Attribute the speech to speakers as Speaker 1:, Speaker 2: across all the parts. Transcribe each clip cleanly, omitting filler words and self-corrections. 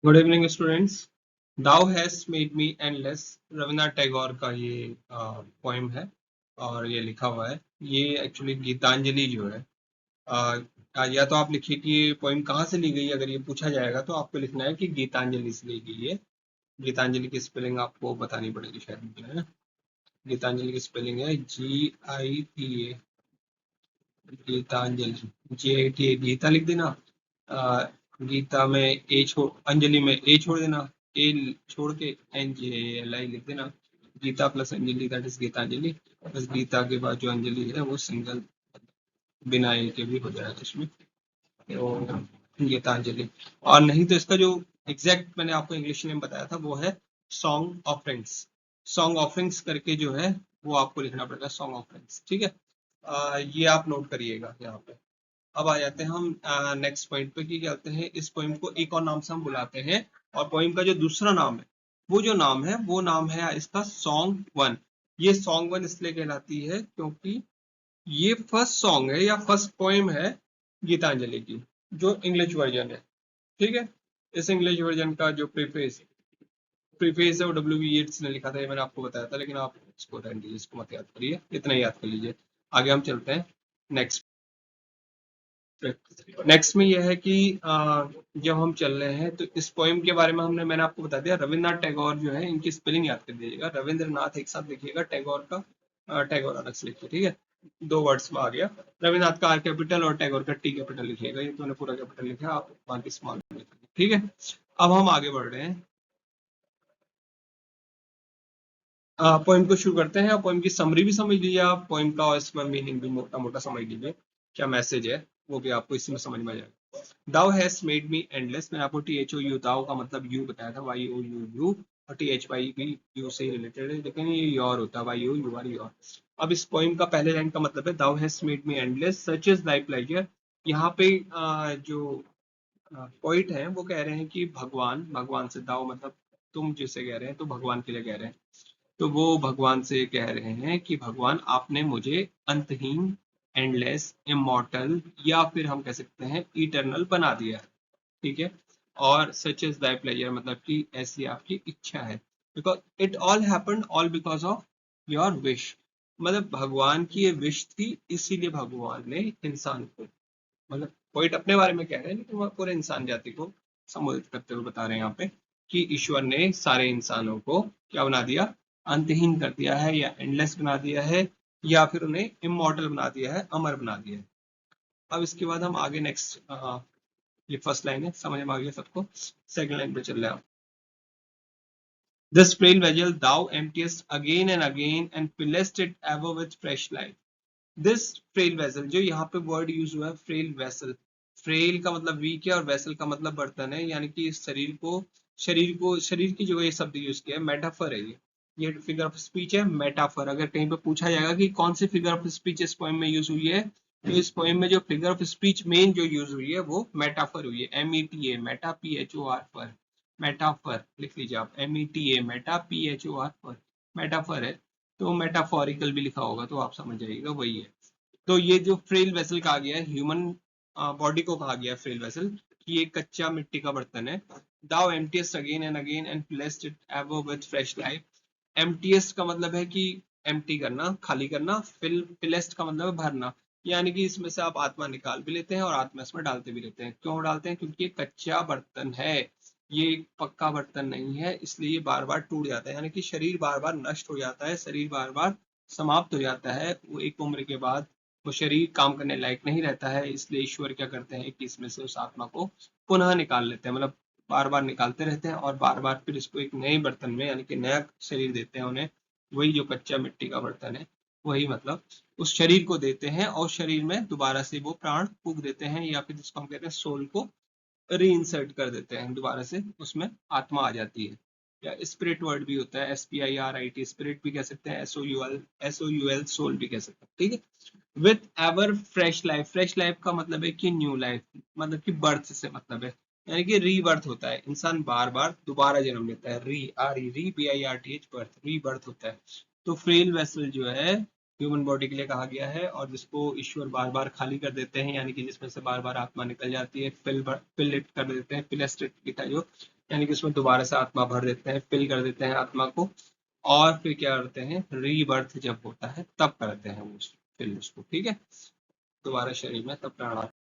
Speaker 1: Good evening students. Thou hast made me endless Rabindranath Tagore का ये poem है और ये लिखा हुआ है। ये एक्चुअली गीतांजलि जो है या तो आप लिखिए कि ये पोएम कहाँ से ली गई। अगर ये पूछा जाएगा तो आपको लिखना है कि गीतांजलि से ली गई है। गीतांजलि की स्पेलिंग आपको बतानी पड़ेगी शायद मुझे, है ना। गीतांजलि की स्पेलिंग है GITA। गीतांजलि GITA। गीता लिख देना। गीता में ए छोड़, अंजलि में ए छोड़ देना, ए छोड़ के NJLI लिख देना। Gita plus Anjali that is Gitanjali. बस गीता के बाद जो अंजलि है वो सिंगल बिना ए के भी हो जाएगा इसमें, तो गीतांजलि। और नहीं तो इसका जो एग्जैक्ट मैंने आपको इंग्लिश में बताया था वो है सॉन्ग ऑफरिंग्स। सॉन्ग ऑफरिंग्स करके जो है वो आपको लिखना पड़ेगा, सॉन्ग ऑफरिंग्स। ठीक है, ये आप नोट करिएगा यहाँ पे। अब आ जाते हैं हम नेक्स्ट पॉइंट पे कि क्या कहते हैं, इस पोइम को एक और नाम से हम बुलाते हैं। और पोइम का जो दूसरा नाम है वो जो नाम है वो नाम है इसका सॉन्ग वन। ये सॉन्ग वन इसलिए कहलाती है क्योंकि ये फर्स्ट सॉन्ग है या फर्स्ट पोइम है गीतांजलि की, जो इंग्लिश वर्जन है। ठीक है, इस इंग्लिश वर्जन का जो प्रीफेस प्रीफेस है वो W येट्स ने लिखा था, ये मैंने आपको बताया था, लेकिन आप इसको रहने दीजिए, इसको मत याद करिए, इतना ही याद कर लीजिए। आगे हम चलते हैं नेक्स्ट। नेक्स्ट में यह है कि जब हम चल रहे हैं तो इस पोएम के बारे में मैंने आपको बता दिया। रविन्द्रनाथ टैगोर जो है, इनकी स्पेलिंग याद कर दीजिएगा। रविंद्रनाथ एक साथ लिखिएगा, टैगोर का टैगोर अलग से लिखिए। ठीक है, दो वर्ड्स में आ गया। रविन्द्रनाथ का R कैपिटल और टैगोर का T कैपिटल लिखिएगा। ये तो मैंने पूरा कैपिटल लिखा, आप बाकी स्मॉल लिखिए। ठीक है, अब हम आगे बढ़ रहे हैं। पोइम को शुरू करते हैं। पोइम की समरी भी समझ लीजिए आप, पोइम का और इसमें मीनिंग भी मोटा मोटा समझ लीजिए, क्या मैसेज है वो भी आपको इसमें समझ में आ जाएगा। दाउ हैज मेड मी एंडलेस, मैंने आपको THOU दाउ का मतलब यू बताया था, YOU, और THY भी यू से रिलेटेड है, लेकिन ये योर होता है, YO यू आर योर। अब इस पोइम का पहले लाइन का मतलब है thou hast made me endless such is thy pleasure. यहाँ पे जो पोइट है वो कह रहे हैं कि भगवान, भगवान से दाउ मतलब तुम जिसे कह रहे हैं तो भगवान के लिए कह रहे हैं। तो वो भगवान से कह रहे हैं कि भगवान आपने मुझे अंतहीन, एंडलेस, इमॉर्टल या फिर हम कह सकते हैं इटर्नल बना दिया है। ठीक है, और सच इज दाई प्लेजर मतलब कि ऐसी आपकी इच्छा है। Because it all happened all because of your wish, मतलब भगवान की ये विश थी, इसीलिए भगवान ने इंसान को, मतलब पोइट अपने बारे में कह रहे हैं लेकिन वह पूरे इंसान जाति को संबोधित करते हुए बता रहे हैं यहाँ पे कि ईश्वर ने सारे इंसानों को क्या बना दिया, अंतहीन कर दिया है या एंडलेस बना दिया है, या फिर उन्हें इमॉर्टल बना दिया है, अमर बना दिया है। अब इसके बाद हम आगे नेक्स्ट, ये फर्स्ट लाइन है, समझ में आ गया सबको। सेकंड लाइन पे चल रहे हैं। This frail vessel thou emptiest again and again and fillest it ever with fresh life. This frail vessel, जो यहाँ पे वर्ड यूज हुआ है फ्रेल वेसल, फ्रेल का मतलब वीक है और वेसल का मतलब बर्तन है, यानी कि इस शरीर की जगह ये शब्द यूज किया है। मेटाफर है ये फिगर ऑफ स्पीच है, मेटाफर। अगर कहीं पे पूछा जाएगा कि कौन सी फिगर ऑफ स्पीच इस पोएम में यूज हुई है, तो इस पोएम में जो फिगर ऑफ स्पीच मेन जो यूज हुई है वो मेटाफर हुई है। META, मेटा PHOR पर, मेटाफर लिख लीजिए आप, META मेटा PHOR पर, मेटाफर है। तो मेटाफोरिकल भी लिखा होगा तो आप समझ जाइएगा वही है। तो ये जो फ्रेल वेसल कहा गया है, ह्यूमन बॉडी को कहा गया है फ्रेल वेसल, कि ये कच्चा मिट्टी का बर्तन है। Thou emptiest again and again and fillest it ever with fresh life. Emptiest का मतलब है कि एम्प्टी करना, खाली करना। फिलेस्ट का मतलब है भरना, यानी कि इसमें से आप आत्मा निकाल भी लेते हैं और आत्मा इसमें डालते भी रहते हैं। क्यों डालते हैं? क्योंकि ये कच्चा बर्तन है, ये एक पक्का बर्तन नहीं है, इसलिए ये बार बार टूट जाता है। यानी कि शरीर बार बार नष्ट हो जाता है, शरीर बार बार समाप्त हो जाता है, वो एक उम्र के बाद वो शरीर काम करने लायक नहीं रहता है। इसलिए ईश्वर क्या करते हैं कि इसमें से उस आत्मा को पुनः निकाल लेते हैं, मतलब बार बार निकालते रहते हैं और बार बार फिर इसको एक नए बर्तन में यानी कि नया शरीर देते हैं उन्हें। वही जो कच्चा मिट्टी का बर्तन है वही मतलब उस शरीर को देते हैं और शरीर में दोबारा से वो प्राण फूंक देते हैं, या फिर जिसको हम कहते हैं सोल को रीइंसर्ट कर देते हैं, दोबारा से उसमें आत्मा आ जाती है। या स्पिरिट वर्ड भी होता है, SPIRIT, स्पिरिट भी कह सकते हैं, SOUL सोल भी कह सकते हैं। ठीक है, with ever fresh life. Fresh life का मतलब है कि न्यू लाइफ, मतलब कि बर्थ से मतलब है, यानी कि रीबर्थ होता है। इंसान बार बार दोबारा जन्म लेता है, री BIRTH बर्थ, रीबर्थ होता है। तो फ्रेल वेसल जो है ह्यूमन बॉडी के लिए कहा गया है, और जिसको ईश्वर बार बार खाली कर देते हैं, यानी कि जिसमें से बार बार आत्मा निकल जाती है, फिल इट कर देते हैं, फिलेस्टेट लिखा जो यानी कि उसमें दोबारा से आत्मा भर देते हैं, फिल कर देते हैं आत्मा को, और फिर क्या करते हैं, रीबर्थ जब होता है तब करते हैं वो फिल उसको, ठीक है, दोबारा शरीर में तब प्राण आता है।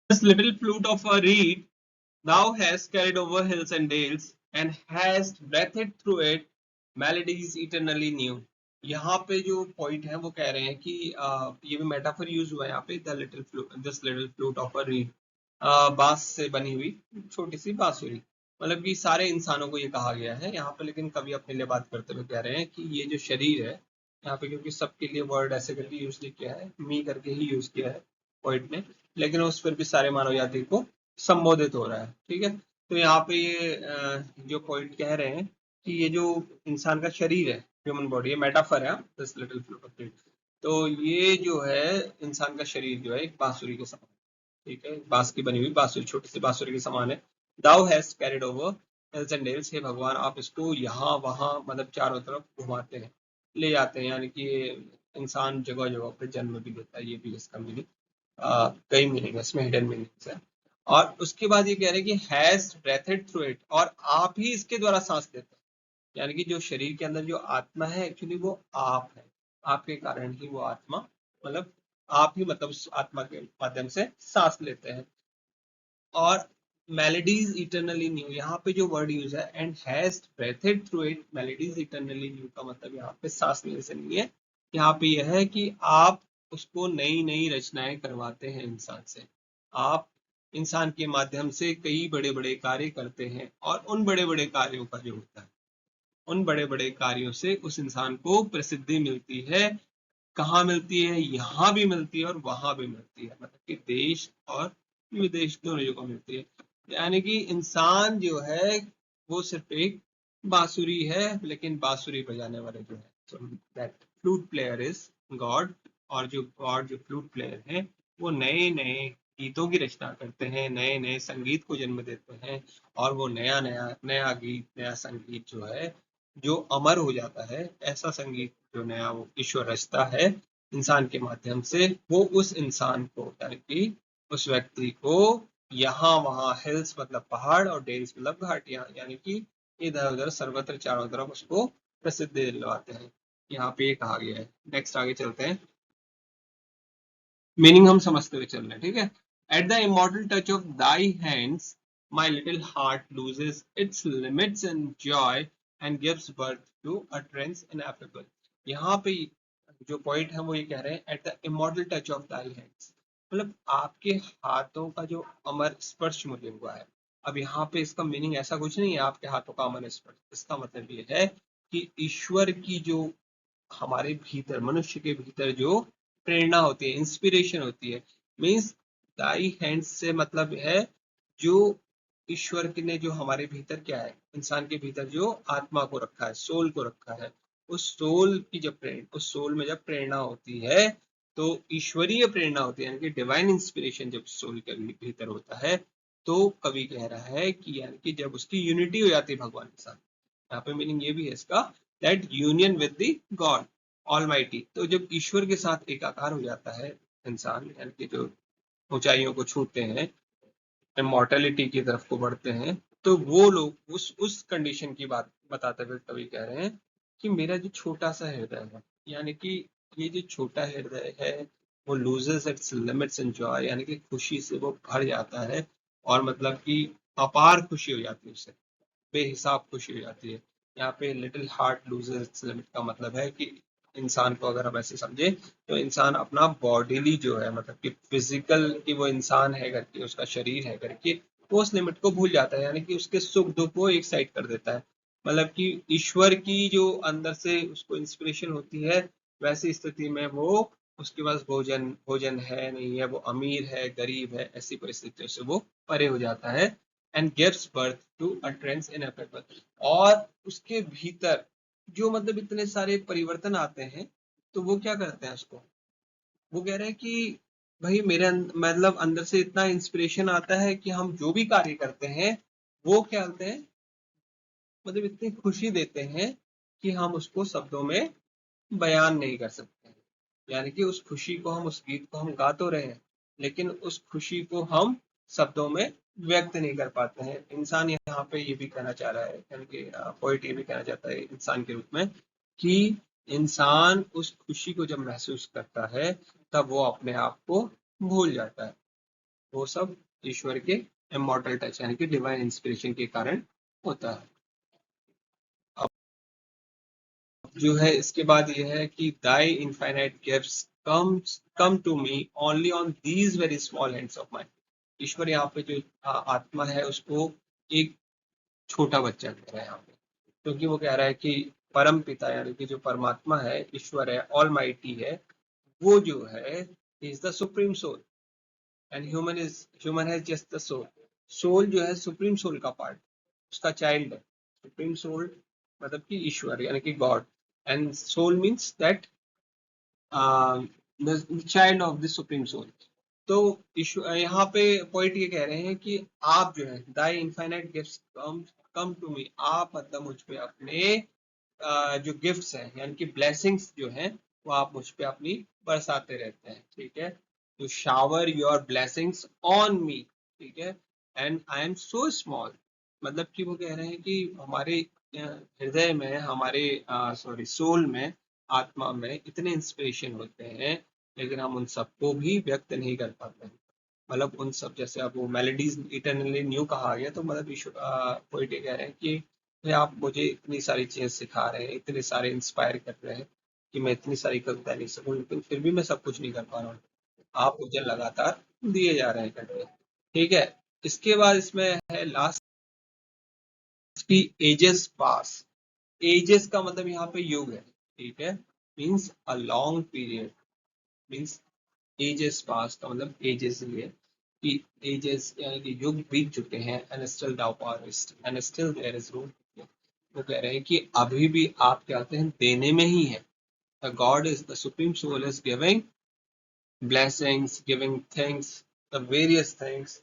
Speaker 1: This little flute of a reed thou hast carried over hills and dales and hast breathed through it melodies eternally new। यहाँ पे जो पॉइंट है वो कह रहे हैं कि ये भी मेटाफर यूज हुआ है यहाँ पे, the little flute, this little flute of a read, बांस से बनी हुई छोटी सी बांसुरी, मतलब कि सारे इंसानों को ये कहा गया है यहाँ पे, लेकिन कभी अपने लिए बात करते हुए कह रहे हैं कि ये जो शरीर है यहाँ पे, क्योंकि सबके लिए वर्ड ऐसे करके यूज नहीं किया है, मी करके ही यूज किया है पॉइंट ने, लेकिन उस पर भी सारे मानव जाति को संबोधित हो रहा है, ठीक है। तो यहाँ पे ये जो पॉइंट कह रहे हैं कि ये जो इंसान का शरीर है, ह्यूमन बॉडी, ये मेटाफर है this little flute of read, तो ये जो है इंसान का शरीर जो है एक बांसुरी के समान, ठीक है, बांस की बनी हुई बांसुरी, छोटी सी बांसुरी के समान है। Thou hast carried over hills and dales, हे भगवान आप इसको यहाँ वहाँ मतलब चारों तरफ घुमाते हैं, ले जाते हैं, यानी कि इंसान जगह जगह पे जन्म भी लेता है, ये भी इसका मीनिंग, कई मीनिंग है इसमें, हिडन मीनिंग्स है। और उसके बाद ये कह रहे हैं कि हैज ब्रेथेड थ्रू इट, और आप ही इसके द्वारा सांस लेते हैं, यानी कि जो शरीर के अंदर जो आत्मा है एक्चुअली वो आप है, आपके कारण ही वो आत्मा, मतलब आप ही मतलब उस आत्मा के माध्यम से सांस लेते हैं। और मेलेडीज इटरनली न्यू, यहाँ पे जो वर्ड यूज है and hast breathed through it melodies eternally new का मतलब यहाँ पे सांस लेने से नहीं है, यहाँ पे यह है कि आप उसको नई नई रचनाएं करवाते हैं इंसान से, आप इंसान के माध्यम से कई बड़े बड़े कार्य करते हैं, और उन बड़े बड़े कार्यों का जो होता है, उन बड़े बड़े कार्यों से उस इंसान को प्रसिद्धि मिलती है। कहाँ मिलती है, यहाँ भी मिलती है और वहां भी मिलती है, मतलब कि देश और विदेश दोनों जगह मिलती है। यानी कि इंसान जो है वो सिर्फ एक बांसुरी है, लेकिन बांसुरी बजाने वाले जो है, so that flute player is God, और जो गॉड जो फ्लूट प्लेयर है वो नए नए गीतों की रचना करते हैं, नए नए संगीत को जन्म देते हैं, और वो नया नया नया गीत, नया संगीत जो है जो अमर हो जाता है, ऐसा संगीत जो नया वो ईश्वर रचता है इंसान के माध्यम से, वो उस इंसान को, यानी कि उस व्यक्ति को यहाँ वहाँ, हिल्स मतलब पहाड़ और डेल्स मतलब घाटियां, यानी कि इधर उधर सर्वत्र चारों तरफ उसको प्रसिद्धि दिलवाते हैं, यहाँ पे ये कहा गया है। नेक्स्ट आगे चलते हैं, मीनिंग हम समझते हुए चल रहे हैं, ठीक है। At the immortal touch of thy hands my little heart loses its limits and joy and gives birth to utterance ineffable. यहाँ पे जो पॉइंट है वो ये कह रहे हैं, eight the immortal touch of thy hands, मतलब आपके हाथों का जो अमर स्पर्श मुझे हुआ है। अब यहाँ पे इसका मीनिंग ऐसा कुछ नहीं है आपके हाथों का अमर स्पर्श, इसका मतलब ये है कि ईश्वर की जो हमारे भीतर, मनुष्य के भीतर जो प्रेरणा होती है, इंस्पिरेशन होती है, मीन्स दाई हैंड्स से मतलब है जो ईश्वर ने जो हमारे भीतर क्या है, इंसान के भीतर जो आत्मा को रखा है, सोल को रखा है, उस सोल की जब प्रेरणा, उस सोल में जब प्रेरणा होती है तो ईश्वरीय प्रेरणा होती है, यानी कि डिवाइन इंस्पिरेशन जब सोल के भीतर होता है, तो कवि कह रहा है कि यानी कि जब उसकी यूनिटी हो जाती है भगवान के साथ, यहाँ पे मीनिंग ये भी है इसका, that union with the God almighty, तो जब ईश्वर के साथ एकाकार हो जाता है इंसान, यानी कि जो ऊंचाइयों को छूते हैं, इमॉर्टैलिटी की तरफ को बढ़ते हैं, तो वो लोग उस कंडीशन की बात बताते हुए कवि कह रहे हैं कि मेरा जो छोटा सा हृदय है, यानी कि ये जो छोटा हृदय है वो loses its limits and Joy, यानी कि खुशी से वो भर जाता है, और मतलब कि अपार खुशी हो जाती है उससे, बेहिसाब खुशी हो जाती है। यहाँ पे little heart loses it's limit का मतलब है कि इंसान को अगर हम ऐसे समझे तो इंसान अपना बॉडीली जो है, मतलब कि फिजिकल कि वो इंसान है करके, उसका शरीर है करके, वो उस लिमिट को भूल जाता है, यानी कि उसके सुख दुख को एक साइड कर देता है, मतलब कि ईश्वर की जो अंदर से उसको इंस्पिरेशन होती है, वैसी स्थिति में वो, उसके पास भोजन भोजन है नहीं है, वो अमीर है गरीब है, ऐसी परिस्थितियों से वो परे हो जाता है, and gives birth to a trance ineffable, और उसके भीतर जो मतलब इतने सारे परिवर्तन आते हैं, तो वो क्या करते हैं उसको, वो कह रहे हैं कि भाई मेरे मतलब अंदर से इतना इंस्पिरेशन आता है कि हम जो भी कार्य करते हैं वो क्या करते हैं, मतलब इतनी खुशी देते हैं कि हम उसको शब्दों में बयान नहीं कर सकते, यानी कि उस खुशी को हम, उस गीत को हम गा तो रहे हैं, लेकिन उस खुशी को हम शब्दों में व्यक्त नहीं कर पाते हैं। इंसान यहाँ पे ये भी कहना चाह रहा है, यानी कि पोइट ये भी कहना चाहता है इंसान के रूप में कि इंसान उस खुशी को जब महसूस करता है तब वो अपने आप को भूल जाता है। वो सब ईश्वर के इमॉर्टल टच यानी कि डिवाइन इंस्पिरेशन के कारण होता है। अब जो है इसके बाद ये है कि thy infinite gifts come to me only on these very small hands of mine. ईश्वर यहाँ पे जो आत्मा है उसको एक छोटा बच्चा कह रहा है यहाँ पे, क्योंकि वो कह रहा है कि परम पिता यानी कि जो परमात्मा है, ईश्वर है, ऑल माइटी है, वो जो है is the supreme soul and human has just the soul. Soul जो है सुप्रीम सोल का पार्ट, उसका चाइल्ड है। सुप्रीम सोल मतलब कि ईश्वर यानी कि God, and soul means that the child of the supreme soul. तो यहाँ पे पोइट ये कह रहे हैं कि आप जो है thy infinite gifts come to me, आप मतलब मुझ पे अपने जो गिफ्ट्स हैं यानी कि ब्लेसिंग्स जो हैं वो आप मुझ पे अपनी बरसाते रहते हैं, ठीक है। तो shower your blessings on me, ठीक है, and I am so small. मतलब कि वो कह रहे हैं कि हमारे हृदय में, हमारे सॉरी सोल में, आत्मा में इतने इंस्पिरेशन होते हैं, लेकिन हम उन सबको भी व्यक्त नहीं कर पाते हैं। मतलब उन सब जैसे अब वो मेलोडीज इटरनली न्यू कहा गया, तो मतलब पोइट ये कह रहे हैं कि भाई आप मुझे इतनी सारी चीजें सिखा रहे हैं, इतने सारे इंस्पायर कर रहे हैं कि मैं इतनी सारी कविता लिख सकूं, लेकिन फिर भी मैं सब कुछ नहीं कर पा रहा हूँ। आप मुझे लगातार दिए जा रहे हैं करके, ठीक है। इसके बाद इसमें है लास्ट की एजेस पास। एजेस का मतलब यहाँ पे युग है, ठीक है, means a long period, means ages pass का मतलब एजेस ये कि एजेस यानी कि युग बीत चुके हैं, and still thou pourest and still there is room. वो कह रहे हैं कि अभी भी आप क्या कहते हैं, देने में ही है। The God is the supreme soul is giving blessings, giving things, the various things,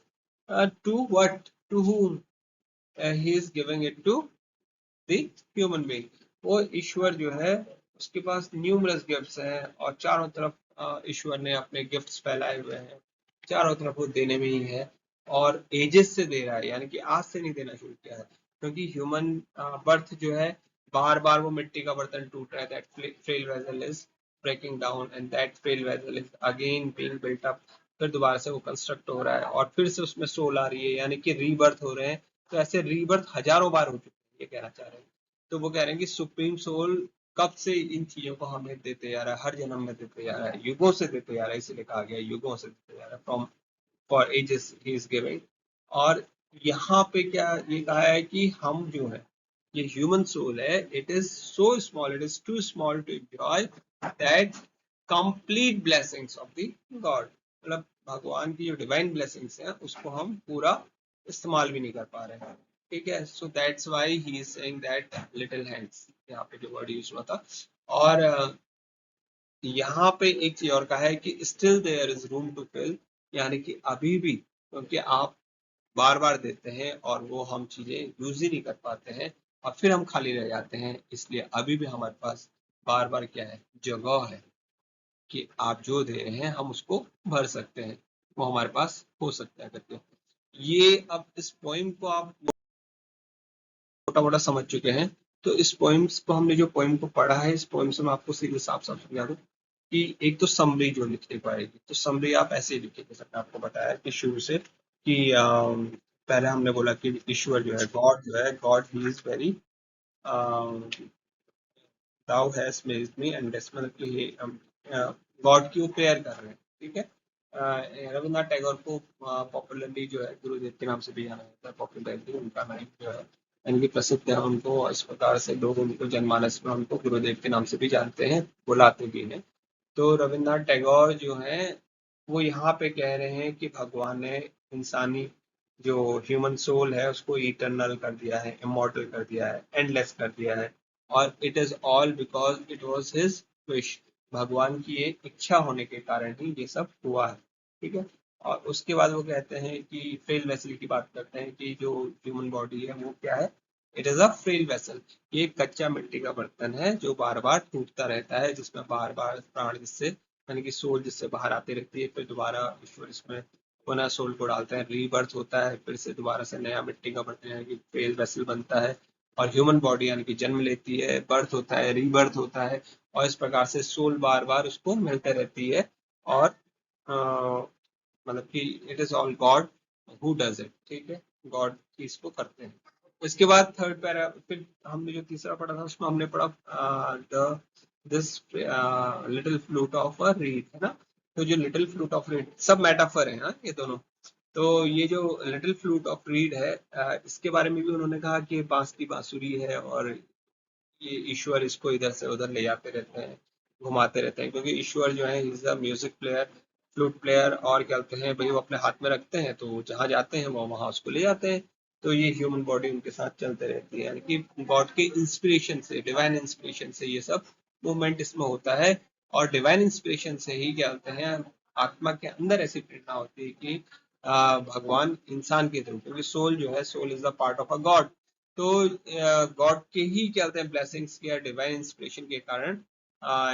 Speaker 1: to what, to whom? He is giving it to the human being। वो ईश्वर जो है उसके पास न्यूमरस गिफ्ट्स हैं, और चारों तरफ ईश्वर ने अपने गिफ्ट्स फैलाए हुए हैं, चारों तरफ वो देने में ही है। और एजेस से दे रहा है, यानी कि आज से नहीं देना शुरू किया है, क्योंकि ह्यूमन बर्थ जो है बार बार वो मिट्टी का बर्तन टूट रहा है, that frail vessel is breaking down and that frail vessel is again being built up. फिर दोबारा से वो कंस्ट्रक्ट हो रहा है और फिर से उसमें सोल आ रही है, यानी कि रीबर्थ हो रहे हैं। तो ऐसे रीबर्थ हजारों बार हो चुके हैं, ये कहना चाह रहे हैं। तो वो कह रहे हैं कि सुप्रीम सोल कब से इन चीजों को हमें देते जा रहा है, हर जन्म में देते जा रहा है, युगों से देते जा रहा है, इसलिए कहा गया युगों से देते जा रहा है, from for ages he is giving. और यहाँ पे क्या ये कहा है कि हम जो है, ये ह्यूमन सोल है, it is so small, it is too small to enjoy that complete blessings of the God. मतलब भगवान की जो डिवाइन ब्लेसिंग्स हैं उसको हम पूरा इस्तेमाल भी नहीं कर पा रहे हैं, ठीक है। So that's why he is saying that little hands, यहाँ पे जो वर्ड यूज हुआ था। और यहाँ पे एक चीज और कहा है कि still there is room to fill, यानी कि अभी भी, क्योंकि आप बार बार देते हैं और वो हम चीजें यूज ही नहीं कर पाते हैं और फिर हम खाली रह जाते हैं, इसलिए अभी भी हमारे पास बार बार क्या है, जगह है कि आप जो दे रहे हैं हम उसको भर सकते हैं, वो हमारे पास हो सकता है करके। ये अब इस पोइम को आप मोटा मोटा समझ चुके हैं। तो इस पोइम्स को हमने जो पोइम को पढ़ा है, इस पोइम से मैं आपको सीधे साफ साफ समझा दूं कि एक तो समरी जो लिखने को आएगी, तो समरी आप ऐसे ही लिखेंगे, जैसे मैंने आपको बताया कि शुरू से कि पहले हमने बोला कि ईश्वर जो है, गॉड जो है, गॉड ही is very thou hast made me and that's, मतलब कि गॉड की वो प्रेयर कर रहे हैं, ठीक है। रविन्द्रनाथ टैगोर को पॉपुलरली जो है गुरुदेव के नाम से भी जाना जाता है, पॉपुलरली उनका नाम जो है यानी प्रसिद्ध है, उनको इस प्रकार से लोग उनको जनमानस में उनको गुरुदेव के नाम से भी जानते हैं, बुलाते भी हैं। तो रविन्द्रनाथ टैगोर जो हैं वो यहाँ पे कह रहे हैं कि भगवान ने इंसानी जो ह्यूमन सोल है उसको इटरनल कर दिया है, इमॉर्टल कर दिया है, एंडलेस कर दिया है, और it is all because it was his wish. भगवान की एक इच्छा होने के कारण ही ये सब हुआ है, ठीक है। और उसके बाद वो कहते हैं कि फ्रेल वेसल की बात करते हैं कि जो ह्यूमन बॉडी है वो क्या है, it is a frail vessel. ये एक कच्चा मिट्टी का बर्तन है जो बार बार टूटता रहता है, जिसमें बार बार प्राण जिससे यानी कि सोल जिससे बाहर आती रहती है, फिर दोबारा ईश्वर इसमें पुनः सोल को डालते हैं, रीबर्थ होता है, फिर से दोबारा से नया मिट्टी का बर्तन यानी कि फेल वेसल बनता है, और ह्यूमन बॉडी यानी कि जन्म लेती है, बर्थ होता है, रीबर्थ होता है, और इस प्रकार से सोल बार बार उसको मिलते रहती है। और मतलब कि it is all God who does it, ठीक है, गॉड इसको करते हैं। इसके बाद थर्ड पैरा, फिर हमने जो तीसरा पढ़ा था उसमें हमने पढ़ा the this little flute of a read, है ना। तो जो लिटिल फ्लूट ऑफ रीड सब मेटाफर है, हाँ, ये दोनों। तो ये जो लिटिल फ्लूट ऑफ रीड है, इसके बारे में भी उन्होंने कहा कि बांस की बांसुरी है, और ये ईश्वर इसको इधर से उधर ले जाते रहते हैं, घुमाते रहते हैं, क्योंकि ईश्वर जो है is a music player, flute player, और क्या कहते हैं भाई, वो अपने हाथ में रखते हैं तो जहाँ जाते हैं वो वहाँ उसको ले जाते हैं। तो ये ह्यूमन बॉडी उनके साथ चलते रहती है, यानी कि गॉड के इंस्पिरेशन से, डिवाइन इंस्पिरेशन से ये सब मूवमेंट इसमें होता है। और डिवाइन इंस्पिरेशन से ही क्या कहते हैं, आत्मा के अंदर ऐसी प्रेरणा होती है कि भगवान इंसान के थ्रू, क्योंकि सोल जो है, soul is the part of a God. तो गॉड के ही क्या कहते हैं ब्लेसिंग्स के या डिवाइन इंस्पिरेशन के कारण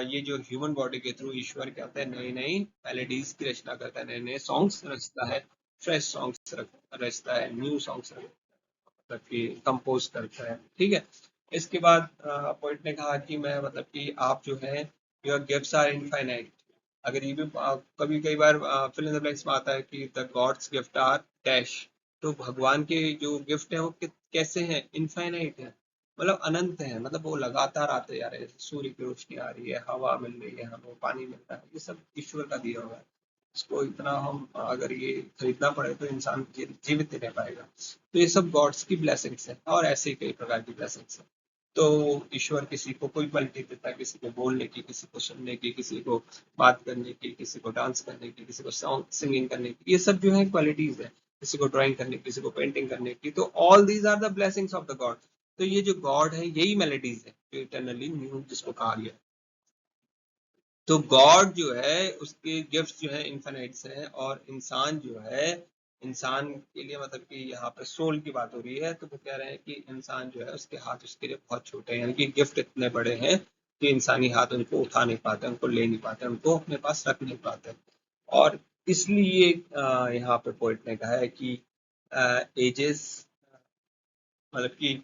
Speaker 1: ये जो ह्यूमन बॉडी के थ्रू ईश्वर क्या कहते हैं नई नई मेलोडीज की रचना करता है, नए नए सॉन्ग्स रचता है, फ्रेश सॉन्ग्स रचता है, न्यू सॉन्ग्स मतलब कि कंपोज करता है, ठीक है। इसके बाद पॉइंट ने कहा कि मैं मतलब कि आप जो है, योर गिफ्ट्स आर इनफाइनाइट। अगर ये भी कभी कई बार फिल इन द ब्लैंक्स में आता है कि the God's gift are dash, तो भगवान के जो गिफ्ट है वो कैसे हैं, इनफाइनाइट है, मतलब अनंत है, मतलब वो लगातार आते जा रहे हैं, सूर्य की रोशनी आ रही है, हवा मिल रही है, हमें पानी मिल रहा है, ये सब ईश्वर का दिया हुआ है। इसको इतना हम अगर ये खरीदना पड़े तो इंसान जीवित नहीं रह पाएगा। तो ये सब गॉड्स की ब्लेसिंग्स है, और ऐसे ही कई प्रकार की ब्लेसिंग्स है। तो ईश्वर किसी को कोई क्वालिटी देता है, किसी को बोलने की, किसी को सुनने की, किसी को बात करने की, किसी को डांस करने की, किसी को सॉन्ग सिंगिंग करने की, ये सब जो है क्वालिटीज है। किसी को ड्राइंग करने की, किसी को पेंटिंग करने की, तो all these are the blessings of the God. तो ये जो गॉड है यही मेलेडीज है जो इटरनली न्यू जिसको कहा गया। तो गॉड जो है उसके गिफ्ट जो है इन्फिनाइट्स हैं, और इंसान जो है, इंसान के लिए मतलब कि यहाँ पे सोल की बात हो रही है, तो वो कह रहे हैं कि इंसान जो है उसके हाथ उसके लिए बहुत छोटे हैं, यानी कि गिफ्ट इतने बड़े हैं कि इंसानी हाथ उनको उठा नहीं पाते, उनको ले नहीं पाते, उनको अपने पास रख नहीं पाते। और इसलिए यहाँ पे पोइट ने कहा है कि एजेस, मतलब कि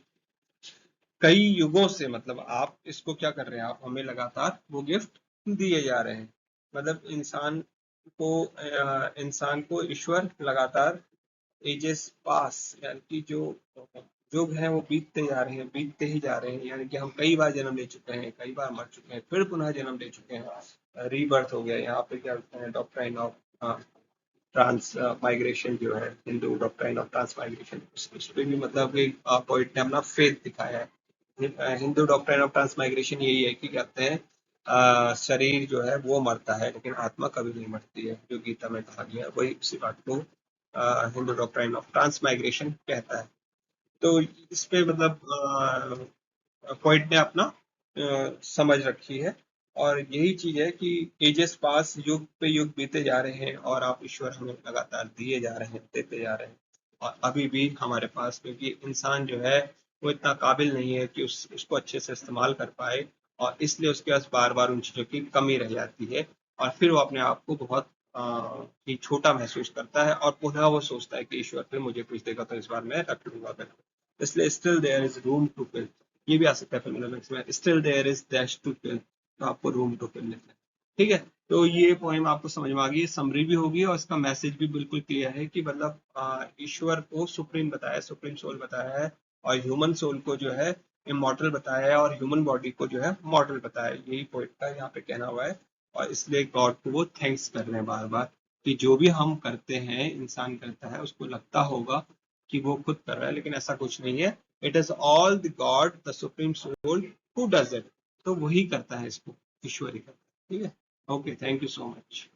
Speaker 1: कई युगों से, मतलब आप इसको क्या कर रहे हैं, आप हमें लगातार वो गिफ्ट दिए जा रहे हैं। मतलब इंसान को ईश्वर लगातार एजेस पास, यानी कि जो युग हैं वो बीतते जा रहे हैं, बीतते ही जा रहे हैं, यानी कि हम कई बार जन्म ले चुके हैं, कई बार मर चुके हैं, फिर पुनः जन्म ले चुके हैं, रीबर्थ हो गया। यहाँ पे क्या कहते हैं डॉक्ट्राइन ऑफ ट्रांस माइग्रेशन जो है, Hindu doctrine of transmigration, उस पर भी मतलब कि पोइट ने अपना फेथ दिखाया है। Hindu doctrine of transmigration यही है कि कहते हैं शरीर जो है वो मरता है लेकिन आत्मा कभी नहीं मरती है, जो गीता में कहा गया है, वही उसी बात को Hindu doctrine of transmigration कहता है। तो इस पे मतलब पॉइंट ने अपना समझ रखी है, और यही चीज है कि एजेस पास, युग पे युग बीते जा रहे हैं, और आप ईश्वर हमें लगातार दिए जा रहे हैं, देते जा रहे हैं, और अभी भी हमारे पास, क्योंकि इंसान जो है वो इतना काबिल नहीं है कि उसको अच्छे से इस्तेमाल कर पाए, और इसलिए उसके पास बार बार उन चीज़ों की कमी रह जाती है, और फिर वो अपने आप को बहुत ही छोटा महसूस करता है, और पुनः वो सोचता है कि ईश्वर फिर मुझे कुछ देगा तो इस बार मैं रख लूंगा फिर। इसलिए still there is room to fill, ये भी आ सकता है फिल्म में, still there is dash to fill, तो आपको रूम टू फिल लिखना है, ठीक है। तो ये पोएम आपको समझ में आ गई, समरी भी होगी, और इसका मैसेज भी बिल्कुल क्लियर है कि मतलब ईश्वर को सुप्रीम बताया, सुप्रीम सोल बताया है, और ह्यूमन सोल को जो है इमॉर्टल बताया है, और ह्यूमन बॉडी को जो है मॉर्टल बताया है, यही पोइट का यहाँ पे कहना हुआ है। और इसलिए गॉड को वो थैंक्स कर रहे हैं बार बार कि जो भी हम करते हैं, इंसान करता है, उसको लगता होगा कि वो खुद कर रहा है, लेकिन ऐसा कुछ नहीं है। It is all the God, the supreme soul who does it, तो वही करता है इसको, ईश्वर ही करता है, ठीक है। Okay, thank you so much.